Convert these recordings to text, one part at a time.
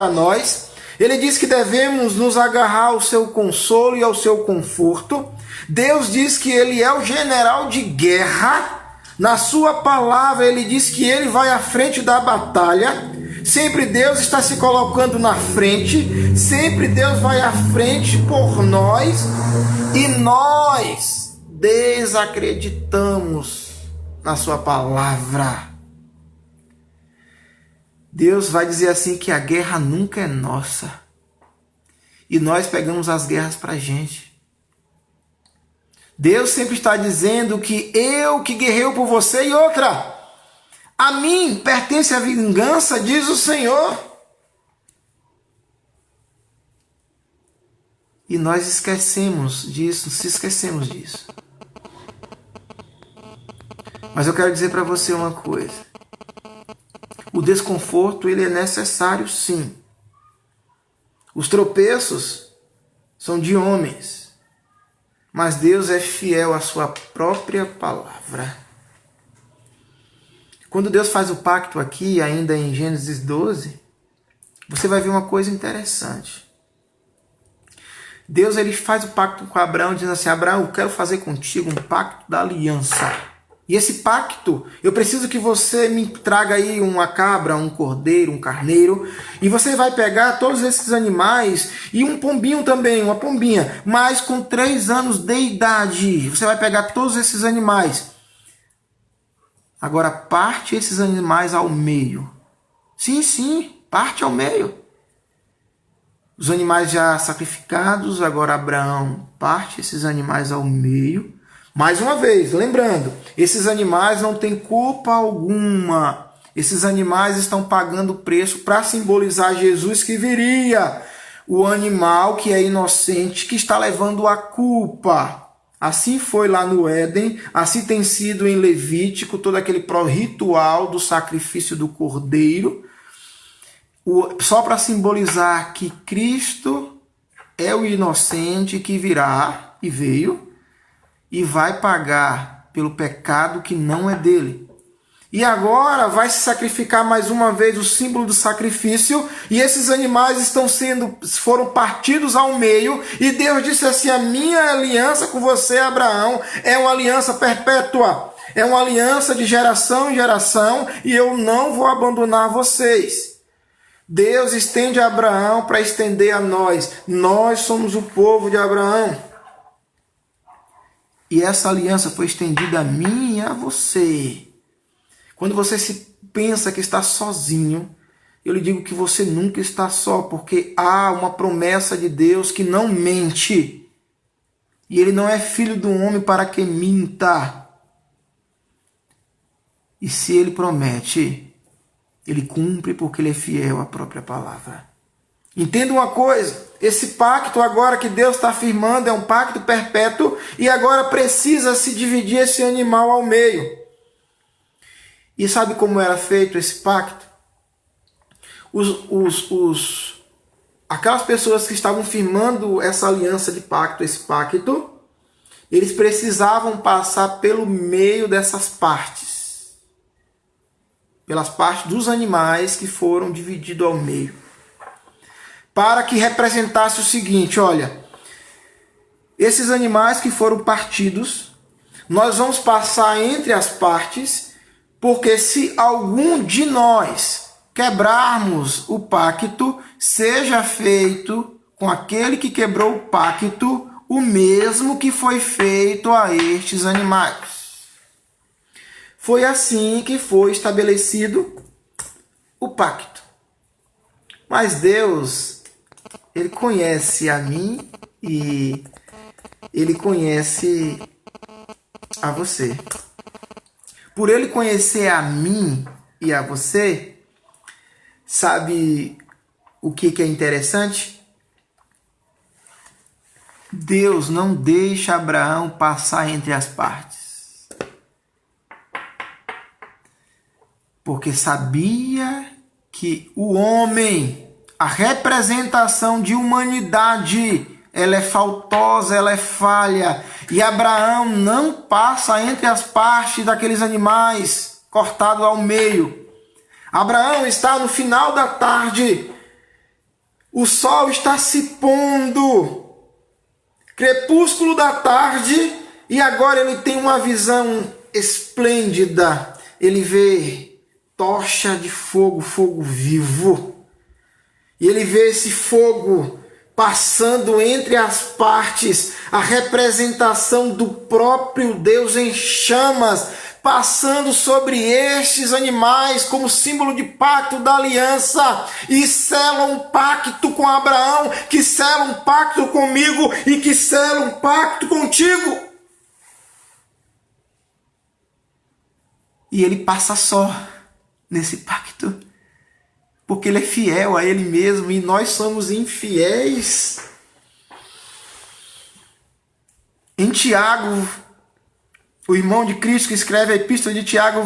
a nós. Ele diz que devemos nos agarrar ao seu consolo e ao seu conforto. Deus diz que ele é o general de guerra. Na sua palavra ele diz que ele vai à frente da batalha. Sempre Deus está se colocando na frente. Sempre Deus vai à frente por nós. E nós desacreditamos na sua palavra. Deus vai dizer assim que a guerra nunca é nossa. E nós pegamos as guerras para a gente. Deus sempre está dizendo que eu que guerreio por você. E outra, a mim pertence a vingança, diz o Senhor. E nós esquecemos disso, se esquecemos disso. Mas eu quero dizer para você uma coisa. O desconforto, ele é necessário, sim. Os tropeços são de homens, mas Deus é fiel à sua própria palavra. Quando Deus faz o pacto aqui, ainda em Gênesis 12, você vai ver uma coisa interessante. Deus ele faz o pacto com Abraão, dizendo assim: Abraão, eu quero fazer contigo um pacto da aliança. E esse pacto, eu preciso que você me traga aí uma cabra, um cordeiro, um carneiro. E você vai pegar todos esses animais e um pombinho também, uma pombinha. Mas com 3 anos de idade, você vai pegar todos esses animais. Agora parte esses animais ao meio. Sim, parte ao meio. Os animais já sacrificados, agora Abraão parte esses animais ao meio. Mais uma vez, lembrando, esses animais não têm culpa alguma. Esses animais estão pagando preço para simbolizar Jesus que viria. O animal que é inocente, que está levando a culpa. Assim foi lá no Éden, assim tem sido em Levítico, todo aquele ritual do sacrifício do cordeiro. Só para simbolizar que Cristo é o inocente que virá e veio. E vai pagar pelo pecado que não é dele. E agora vai se sacrificar mais uma vez o símbolo do sacrifício. E esses animais foram partidos ao meio. E Deus disse assim: a minha aliança com você, Abraão, é uma aliança perpétua. É uma aliança de geração em geração. E eu não vou abandonar vocês. Deus estende a Abraão para estender a nós. Nós somos o povo de Abraão. E essa aliança foi estendida a mim e a você. Quando você se pensa que está sozinho, eu lhe digo que você nunca está só, porque há uma promessa de Deus que não mente. E ele não é filho do homem para que minta. E se ele promete, ele cumpre porque ele é fiel à própria palavra. Entenda uma coisa, esse pacto agora que Deus está afirmando é um pacto perpétuo e agora precisa se dividir esse animal ao meio. E sabe como era feito esse pacto? Aquelas pessoas que estavam firmando essa aliança de pacto, esse pacto, eles precisavam passar pelo meio dessas partes. Pelas partes dos animais que foram divididos ao meio. Para que representasse o seguinte: olha, esses animais que foram partidos, nós vamos passar entre as partes, porque se algum de nós quebrarmos o pacto, seja feito com aquele que quebrou o pacto o mesmo que foi feito a estes animais. Foi assim que foi estabelecido o pacto. Mas Deus, ele conhece a mim e ele conhece a você. Por ele conhecer a mim e a você, sabe o que é interessante? Deus não deixa Abraão passar entre as partes. Porque sabia que o homem, a representação de humanidade, ela é faltosa, ela é falha. E Abraão não passa entre as partes daqueles animais cortados ao meio. Abraão está no final da tarde O sol está se pondo, crepúsculo da tarde, e agora ele tem uma visão esplêndida. Ele vê tocha de fogo, fogo vivo. E ele vê esse fogo passando entre as partes, a representação do próprio Deus em chamas, passando sobre estes animais como símbolo de pacto da aliança, e sela um pacto com Abraão, que sela um pacto comigo e que sela um pacto contigo. E ele passa só nesse pacto, porque ele é fiel a ele mesmo e nós somos infiéis. Em Tiago, o irmão de Cristo que escreve a epístola de Tiago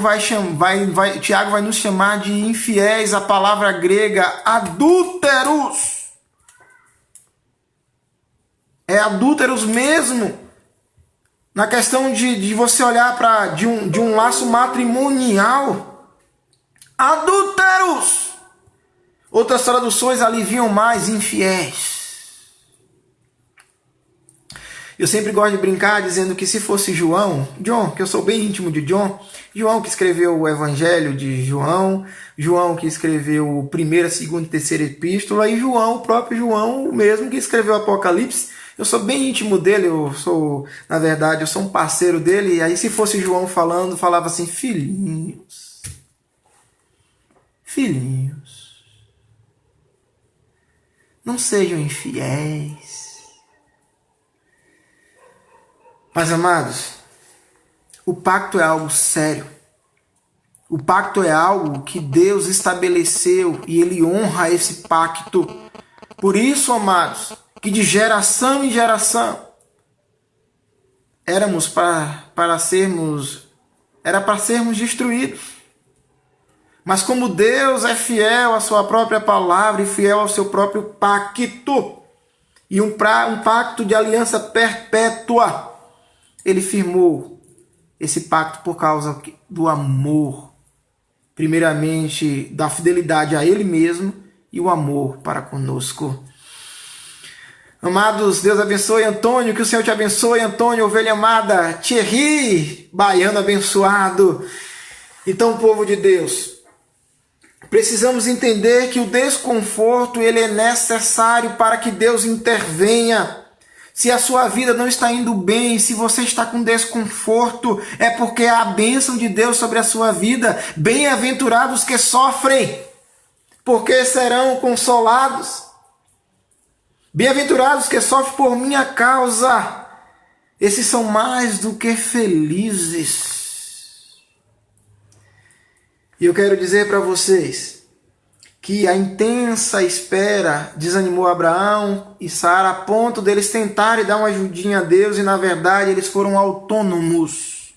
Tiago vai nos chamar de infiéis. A palavra grega adúlteros. É adúlteros mesmo. Na questão de você olhar de um laço matrimonial. Adúlteros. Outras traduções aliviam mais, infiéis. Eu sempre gosto de brincar dizendo que se fosse John, que eu sou bem íntimo de John que escreveu o Evangelho de João que escreveu a primeira, segunda e terceira epístola, e o próprio João mesmo que escreveu o Apocalipse. Eu sou bem íntimo dele, na verdade, eu sou um parceiro dele, e aí se fosse João falando, falava assim, filhinhos, não sejam infiéis. Mas, amados, o pacto é algo sério. O pacto é algo que Deus estabeleceu e Ele honra esse pacto. Por isso, amados, que de geração em geração era para sermos destruídos. Mas como Deus é fiel à sua própria palavra e fiel ao seu próprio pacto, e um pacto de aliança perpétua, Ele firmou esse pacto por causa do amor, primeiramente da fidelidade a Ele mesmo e o amor para conosco. Amados, Deus abençoe Antônio, que o Senhor te abençoe, Antônio, ovelha amada, Thierry, baiano abençoado. Então, povo de Deus, precisamos entender que o desconforto ele é necessário para que Deus intervenha. Se a sua vida não está indo bem, se você está com desconforto, é porque há a bênção de Deus sobre a sua vida. Bem-aventurados que sofrem, porque serão consolados. Bem-aventurados que sofrem por minha causa, esses são mais do que felizes. E eu quero dizer para vocês que a intensa espera desanimou Abraão e Sara a ponto deles tentarem dar uma ajudinha a Deus e, na verdade, eles foram autônomos.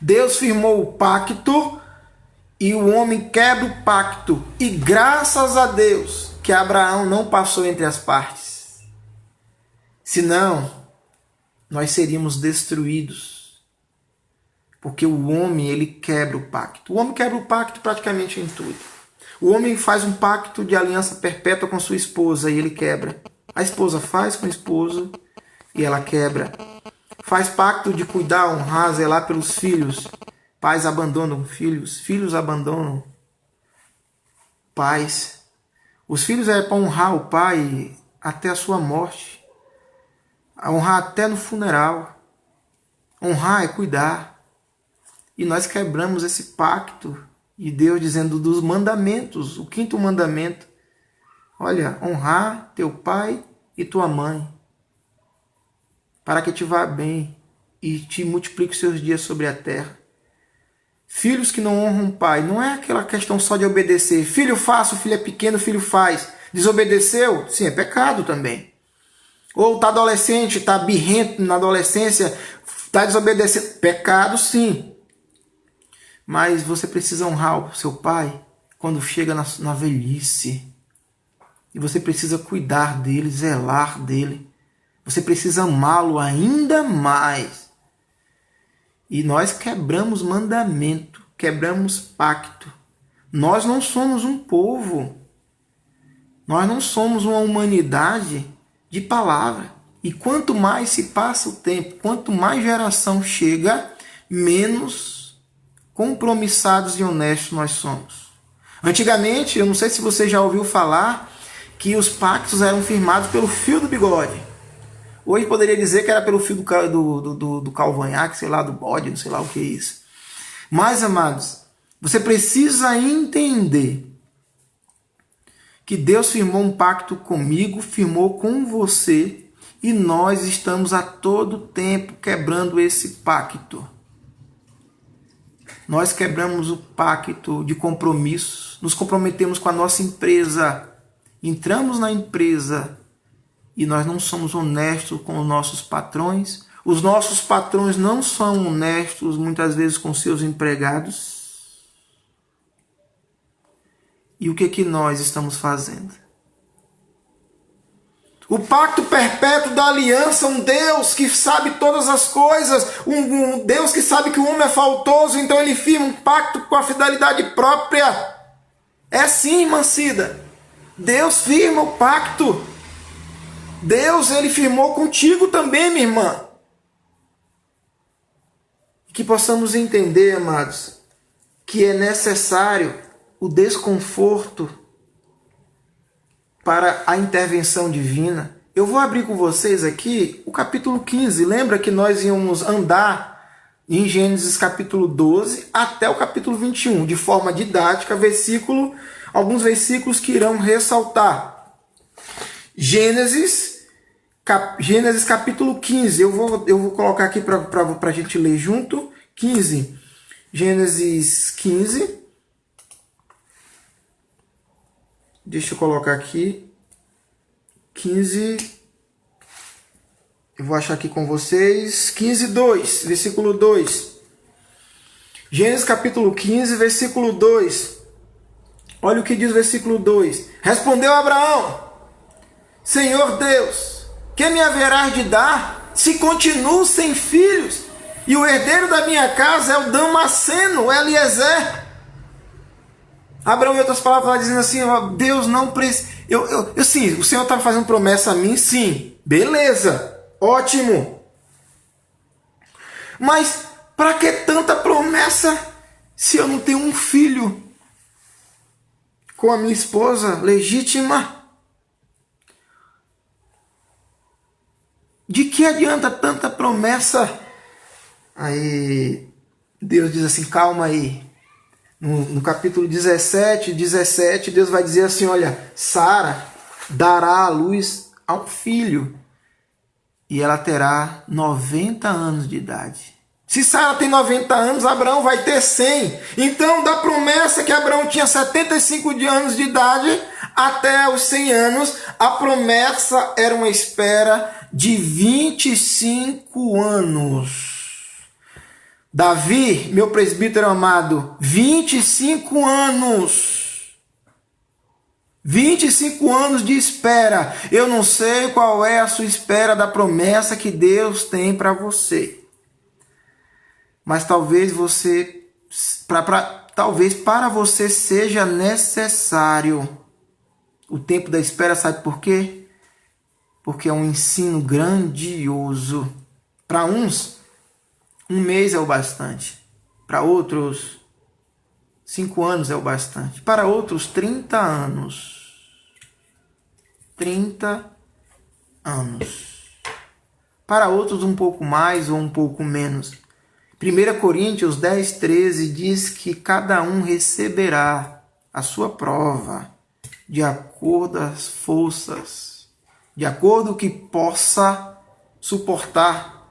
Deus firmou o pacto e o homem quebra o pacto. E graças a Deus que Abraão não passou entre as partes. Senão, nós seríamos destruídos. Porque o homem, ele quebra o pacto. O homem quebra o pacto praticamente em tudo. O homem faz um pacto de aliança perpétua com sua esposa e ele quebra. A esposa faz com a esposa e ela quebra. Faz pacto de cuidar, honrar, zelar pelos filhos. Pais abandonam filhos, filhos abandonam pais. Os filhos é para honrar o pai até a sua morte. Honrar até no funeral. Honrar é cuidar. E nós quebramos esse pacto. E Deus dizendo dos mandamentos, o 5º mandamento. Olha, honrar teu pai e tua mãe, para que te vá bem e te multiplique os seus dias sobre a terra. Filhos que não honram o pai, não é aquela questão só de obedecer. Filho faça, o filho é pequeno, o filho faz. Desobedeceu? Sim, é pecado também. Ou está adolescente, está birrento na adolescência, está desobedecendo. Pecado sim. Mas você precisa honrar o seu pai quando chega na velhice. E você precisa cuidar dele, zelar dele. Você precisa amá-lo ainda mais. E nós quebramos mandamento, quebramos pacto. Nós não somos um povo Nós não somos uma humanidade de palavra. E quanto mais se passa o tempo, quanto mais geração chega, menos compromissados e honestos nós somos. Antigamente, eu não sei se você já ouviu falar, que os pactos eram firmados pelo fio do bigode. Hoje poderia dizer que era pelo fio do calvanhaque, sei lá, do bode, não sei lá o que é isso. Mas, amados, você precisa entender que Deus firmou um pacto comigo, firmou com você, e nós estamos a todo tempo quebrando esse pacto. Nós quebramos o pacto de compromisso, nos comprometemos com a nossa empresa, entramos na empresa e nós não somos honestos com os nossos patrões. Os nossos patrões não são honestos muitas vezes com seus empregados. E o que nós estamos fazendo? O pacto perpétuo da aliança, um Deus que sabe todas as coisas, um Deus que sabe que o homem é faltoso, então ele firma um pacto com a fidelidade própria. É sim, irmã Cida. Deus firma o pacto. Deus, ele firmou contigo também, minha irmã. Que possamos entender, amados, que é necessário o desconforto para a intervenção divina. Eu vou abrir com vocês aqui o capítulo 15. Lembra que nós íamos andar em Gênesis capítulo 12 até o capítulo 21, de forma didática, alguns versículos que irão ressaltar. Gênesis capítulo 15. Eu vou colocar aqui para a gente ler junto. 15. Gênesis 15. Deixa eu colocar aqui. 15. Eu vou achar aqui com vocês. 15, 2. Versículo 2. Gênesis capítulo 15, versículo 2. Olha o que diz o versículo 2. Respondeu Abraão: Senhor Deus, que me haverás de dar se continuo sem filhos? E o herdeiro da minha casa é o Damasceno, Eliezer. Abraão, em outras palavras, está dizendo assim: ó, Deus não precisa. Sim, o Senhor está fazendo promessa a mim, sim. Beleza, ótimo. Mas para que tanta promessa se eu não tenho um filho com a minha esposa legítima? De que adianta tanta promessa? Aí Deus diz assim: calma aí. No capítulo 17, Deus vai dizer assim: olha, Sara dará à luz a um filho e ela terá 90 anos de idade. Se Sara tem 90 anos, Abraão vai ter 100. Então, da promessa que Abraão tinha 75 anos de idade até os 100 anos, a promessa era uma espera de 25 anos. Davi, meu presbítero amado, 25 anos. 25 anos de espera. Eu não sei qual é a sua espera da promessa que Deus tem para você. Mas talvez talvez para você seja necessário o tempo da espera. Sabe por quê? Porque é um ensino grandioso. Para uns, 1 mês é o bastante. Para outros, 5 anos é o bastante. Para outros, 30 anos. 30 anos. Para outros, um pouco mais ou um pouco menos. 1 Coríntios 10, 13 diz que cada um receberá a sua prova de acordo com as forças, de acordo com o que possa suportar.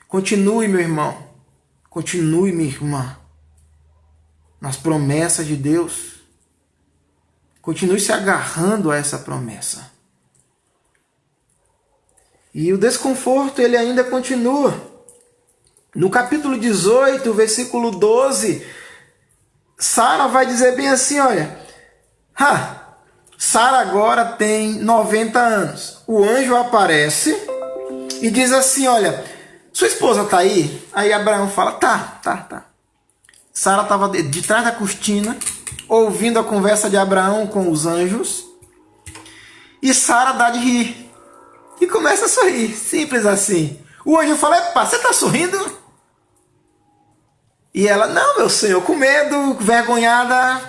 Continue, meu irmão. Continue, minha irmã, nas promessas de Deus. Continue se agarrando a essa promessa. E o desconforto, ele ainda continua. No capítulo 18, versículo 12, Sara vai dizer bem assim, olha, Sara agora tem 90 anos. O anjo aparece e diz assim, olha, sua esposa está aí? Aí Abraão fala, tá. Sara estava de trás da cortina, ouvindo a conversa de Abraão com os anjos. E Sara dá de rir. E começa a sorrir. Simples assim. O anjo fala, epa, você está sorrindo? E ela, não, meu senhor, com medo, vergonhada.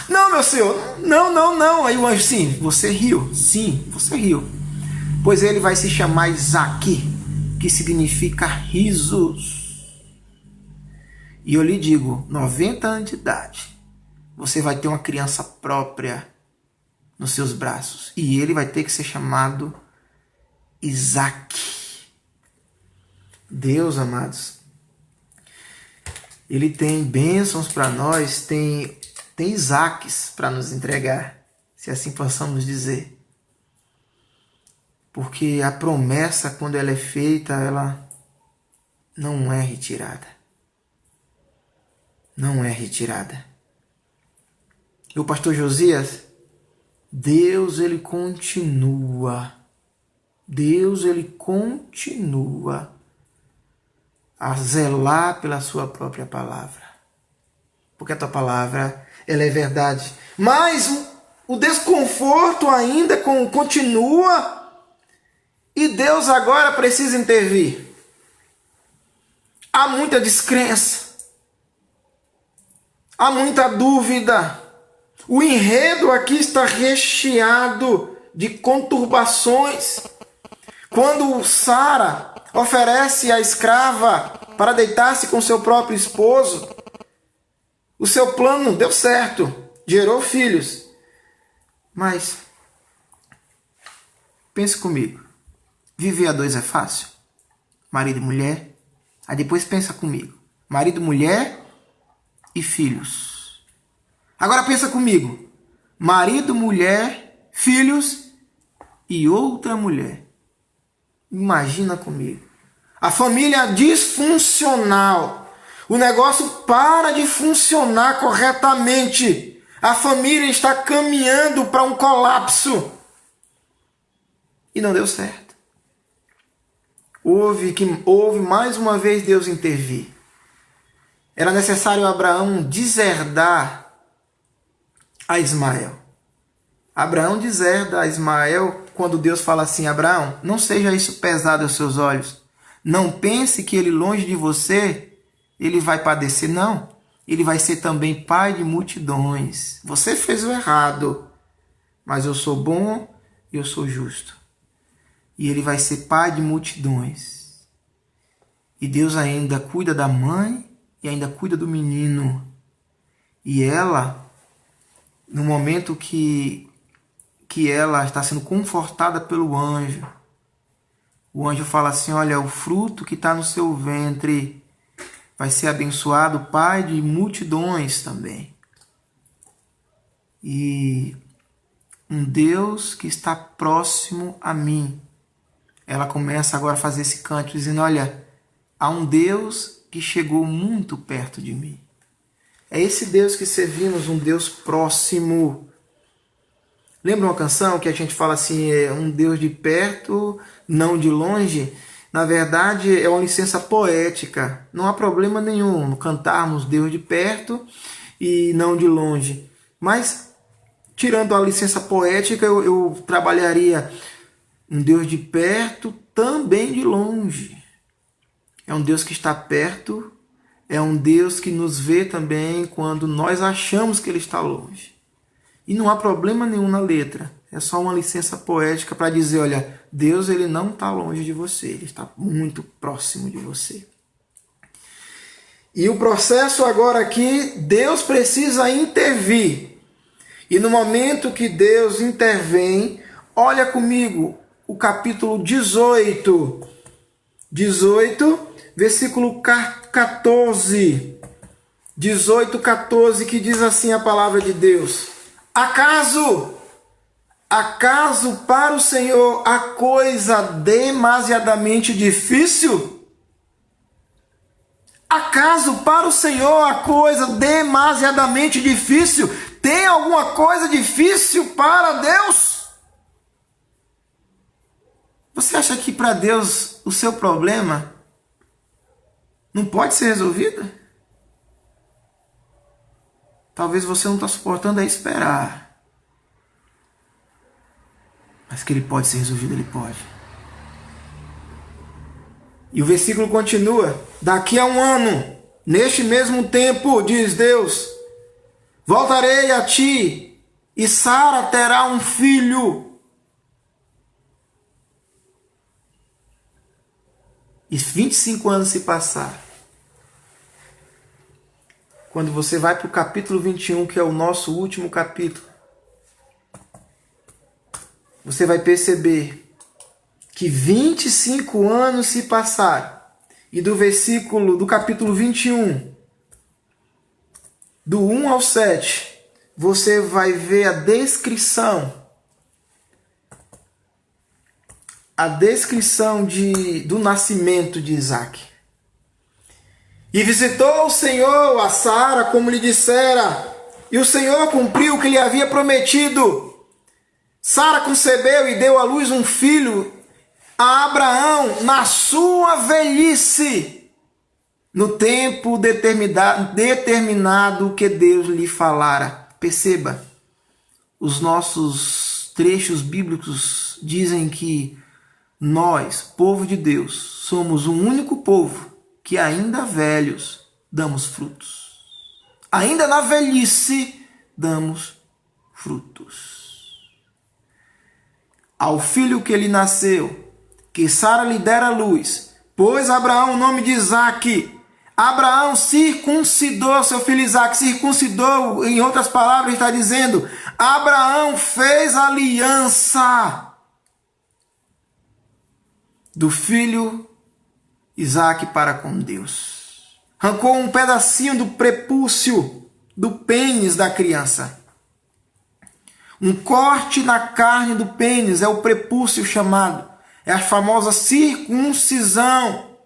Não, meu senhor, não. Aí o anjo, sim, você riu. Sim, você riu. Pois ele vai se chamar Isaque, que significa risos. E eu lhe digo, 90 anos de idade, você vai ter uma criança própria nos seus braços. E ele vai ter que ser chamado Isaque. Deus, amados, Ele tem bênçãos para nós, tem Isaques para nos entregar, se assim possamos dizer. Porque a promessa, quando ela é feita, ela não é retirada. Não é retirada. E o pastor Josias, Deus, ele continua. Deus, ele continua a zelar pela sua própria palavra. Porque a tua palavra, ela é verdade. Mas o desconforto ainda continua e Deus agora precisa intervir. Há muita descrença. Há muita dúvida. O enredo aqui está recheado de conturbações. Quando Sara oferece a escrava para deitar-se com seu próprio esposo, o seu plano deu certo, gerou filhos. Mas, pense comigo, viver a dois é fácil? Marido e mulher? Aí depois pensa comigo, marido, mulher e filhos. Agora pensa comigo, marido, mulher, filhos e outra mulher. Imagina comigo. A família disfuncional. O negócio para de funcionar corretamente. A família está caminhando para um colapso. E não deu certo. Houve mais uma vez Deus intervir. Era necessário Abraão deserdar a Ismael. Abraão deserda a Ismael quando Deus fala assim, Abraão, não seja isso pesado aos seus olhos. Não pense que ele longe de você, ele vai padecer. Não, ele vai ser também pai de multidões. Você fez o errado, mas eu sou bom e eu sou justo. E ele vai ser pai de multidões. E Deus ainda cuida da mãe e ainda cuida do menino. E ela, no momento que ela está sendo confortada pelo anjo, o anjo fala assim, olha, o fruto que está no seu ventre vai ser abençoado, pai de multidões também. E um Deus que está próximo a mim. Ela começa agora a fazer esse canto, dizendo, olha, há um Deus que chegou muito perto de mim. É esse Deus que servimos, um Deus próximo. Lembra uma canção que a gente fala assim, é um Deus de perto, não de longe? Na verdade, é uma licença poética. Não há problema nenhum cantarmos Deus de perto e não de longe. Mas, tirando a licença poética, eu trabalharia um Deus de perto, também de longe. É um Deus que está perto, é um Deus que nos vê também quando nós achamos que Ele está longe. E não há problema nenhum na letra. É só uma licença poética para dizer, olha, Deus ele não está longe de você, Ele está muito próximo de você. E o processo agora aqui, Deus precisa intervir. E no momento que Deus intervém, olha comigo o capítulo 18, versículo 14. 18, 14, que diz assim a palavra de Deus. Acaso para o Senhor a coisa demasiadamente difícil? Acaso para o Senhor a coisa demasiadamente difícil? Tem alguma coisa difícil para Deus? Você acha que para Deus o seu problema não pode ser resolvido? Talvez você não está suportando a esperar. Mas Mas que ele pode ser resolvido, ele pode. E o versículo continua: daqui a 1 ano, neste mesmo tempo, diz Deus, voltarei a ti e Sara terá um filho. E 25 anos se passaram. Quando você vai para o capítulo 21, que é o nosso último capítulo, você vai perceber que 25 anos se passaram. E do capítulo 21, do 1 ao 7, você vai ver a descrição do nascimento de Isaac. E visitou o Senhor a Sara, como lhe dissera, e o Senhor cumpriu o que lhe havia prometido. Sara concebeu e deu à luz um filho a Abraão na sua velhice, no tempo determinado que Deus lhe falara. Perceba, os nossos trechos bíblicos dizem que nós, povo de Deus, somos um único povo que ainda velhos damos frutos. Ainda na velhice damos frutos. Ao filho que lhe nasceu, que Sara lhe dera luz, pôs Abraão o nome de Isaque. Abraão circuncidou seu filho Isaque. Circuncidou, em outras palavras, está dizendo, Abraão fez aliança do filho Isaque para com Deus. Arrancou um pedacinho do prepúcio, do pênis da criança. Um corte na carne do pênis é o prepúcio chamado. É a famosa circuncisão.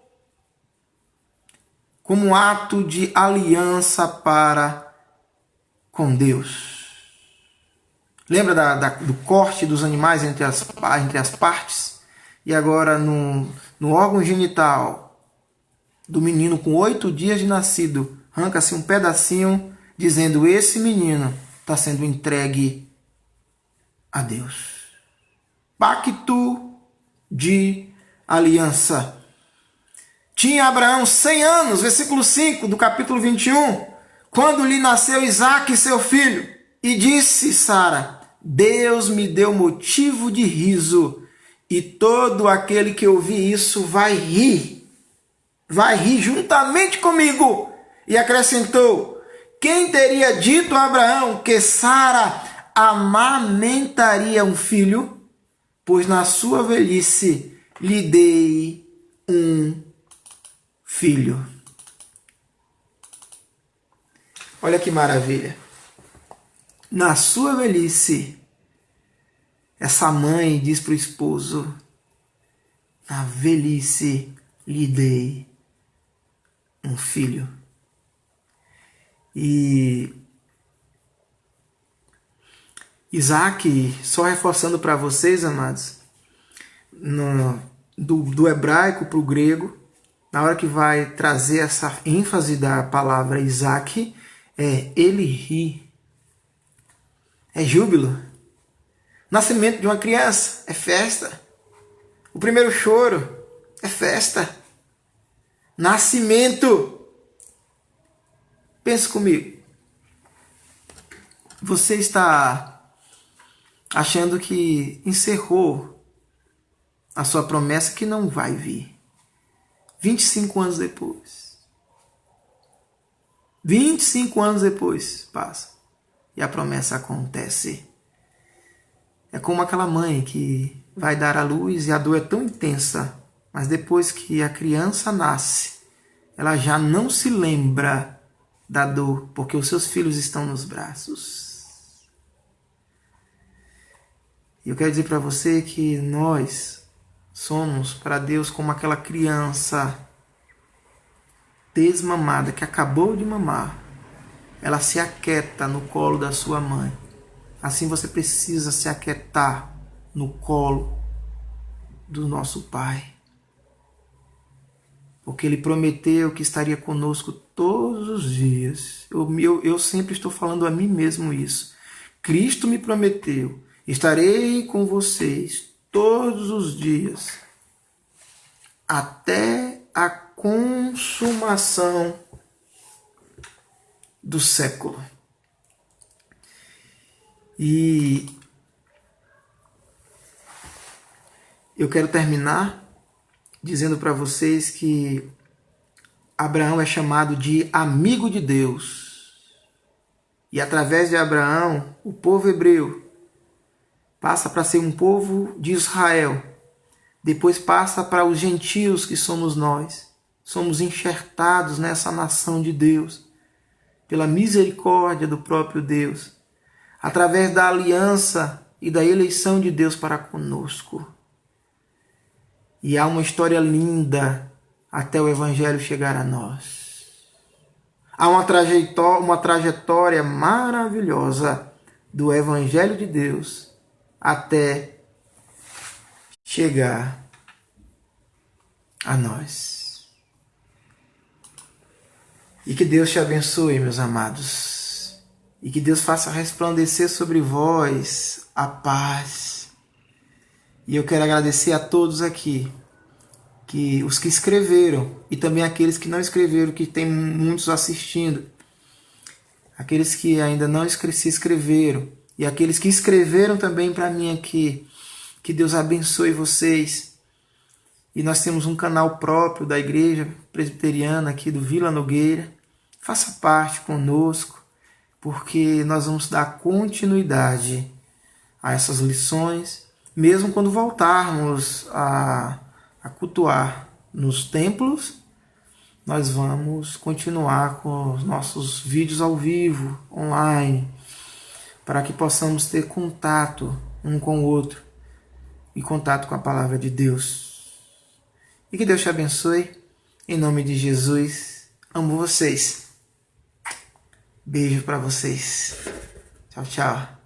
Como um ato de aliança para com Deus. Lembra do corte dos animais entre as partes? E agora no órgão genital do menino com 8 dias de nascido, arranca-se um pedacinho dizendo: esse menino está sendo entregue a Deus. Pacto de aliança. Tinha Abraão 100 anos, versículo 5 do capítulo 21, quando lhe nasceu Isaque, seu filho, e disse Sara: Deus me deu motivo de riso, e todo aquele que ouvir isso vai rir juntamente comigo. E acrescentou: quem teria dito a Abraão que Sara amamentaria um filho? Pois na sua velhice lhe dei um filho. Olha que maravilha. Na sua velhice, essa mãe diz para o esposo: na velhice lhe dei um filho. E Isaac, só reforçando para vocês, amados, do hebraico para o grego, na hora que vai trazer essa ênfase da palavra Isaac, ele ri, é júbilo. Nascimento de uma criança é festa. O primeiro choro é festa. Nascimento. Pense comigo. Você está achando que encerrou a sua promessa, que não vai vir. 25 anos depois. 25 anos depois passa. E a promessa acontece. É como aquela mãe que vai dar à luz e a dor é tão intensa, mas depois que a criança nasce, ela já não se lembra da dor, porque os seus filhos estão nos braços. E eu quero dizer para você que nós somos para Deus como aquela criança desmamada que acabou de mamar. Ela se aquieta no colo da sua mãe. Assim você precisa se aquietar no colo do nosso Pai. Porque Ele prometeu que estaria conosco todos os dias. Eu sempre estou falando a mim mesmo isso. Cristo me prometeu Estarei com vocês todos os dias, até a consumação do século. E eu quero terminar dizendo para vocês que Abraão é chamado de amigo de Deus. E através de Abraão, o povo hebreu passa para ser um povo de Israel. Depois passa para os gentios, que somos nós. Somos enxertados nessa nação de Deus, pela misericórdia do próprio Deus, através da aliança e da eleição de Deus para conosco. E há uma história linda até o Evangelho chegar a nós. Há uma trajetória maravilhosa do Evangelho de Deus até chegar a nós. E que Deus te abençoe, meus amados. E que Deus faça resplandecer sobre vós a paz. E eu quero agradecer a todos aqui, que os que escreveram e também aqueles que não escreveram, que tem muitos assistindo, aqueles que ainda não se inscreveram e aqueles que escreveram também para mim aqui. Que Deus abençoe vocês. E nós temos um canal próprio da Igreja Presbiteriana aqui do Vila Nogueira. Faça parte conosco, porque nós vamos dar continuidade a essas lições, mesmo quando voltarmos a cultuar nos templos. Nós vamos continuar com os nossos vídeos ao vivo, online, para que possamos ter contato um com o outro e contato com a palavra de Deus. E que Deus te abençoe. Em nome de Jesus, amo vocês. Beijo para vocês. Tchau, tchau.